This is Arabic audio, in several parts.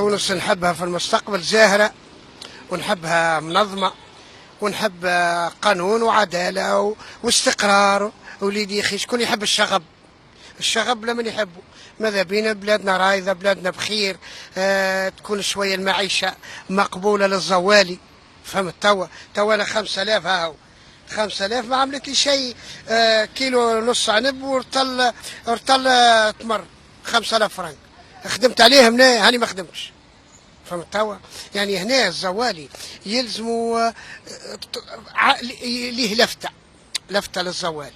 تونس نحبها في المستقبل زاهرة، ونحبها منظمة، ونحب قانون وعدالة واستقرار. وليدي يا أخي شكون يحب الشغب؟ الشغب لمن يحبه؟ ماذا بينا بلادنا رايضة، بلادنا بخير، تكون شوية المعيشة مقبولة للزوالي. فهمت؟ توا أنا 5000 هاهو، 5000 ما عملت لي شيء. كيلو نص عنب ورطل تمر 5000 فرنك، خدمت عليهم هنا هاني ما خدمتش. فهمت توا؟ يعني هنا الزوالي يلزموا ليه لفتة للزوالي.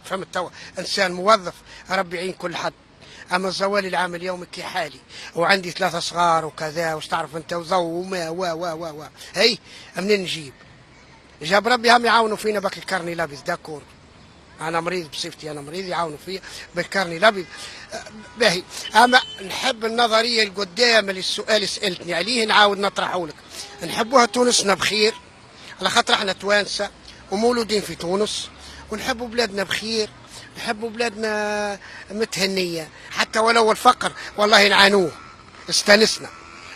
فهمت توا؟ انسان موظف ربي يعين كل حد. اما الزوالي العام اليوم كي حالي وعندي 3 صغار وكذا، وش تعرف انت، وضو وما و هي منين نجيب؟ جاب ربي هم يعاونوا فينا بك الكرني لابس داكور. انا مريض بصفتي، انا مريض يعاونوا فيا بالكرني لابس. باهي. اما نحب النظريه القدام اللي السؤال اللي سالتني عليه نعاود نطرحه لك. نحبوها تونسنا بخير على خاطر احنا توانسه ومولودين في تونس، ونحبوا بلادنا بخير، نحبوا بلادنا متهنيه حتى ولو الفقر والله نعانوه استانسنا.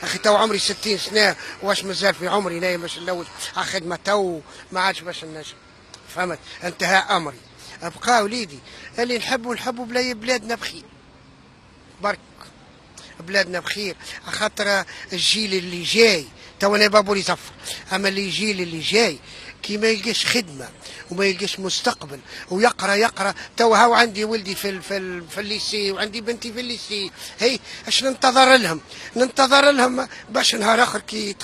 اخي تو عمري 60 سنه، واش مازال في عمري نايم باش نلوج على خدمه تو ما عادش باش نجم. فهمت؟ انتهى امري. ابقى وليدي اللي نحبوا بلادنا بخير برك، بلادنا بخير خاطر الجيل اللي جاي. تو انا بابولي يصفر، اما الجيل اللي جاي كي ما يلقاش خدمه وما يلقاش مستقبل ويقرا. تو هاو عندي ولدي في الليسي، وعندي بنتي في الليسي. هي اش ننتظر لهم باش نهار اخر كي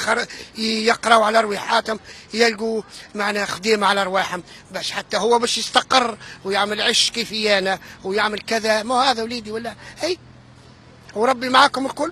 يقراوا على رواحاتهم يلقوا معنا خديمه على رواحهم، باش حتى هو باش يستقر ويعمل عش كيفي انا ويعمل كذا. ما هذا وليدي ولا هي. وربي معاكم الكل.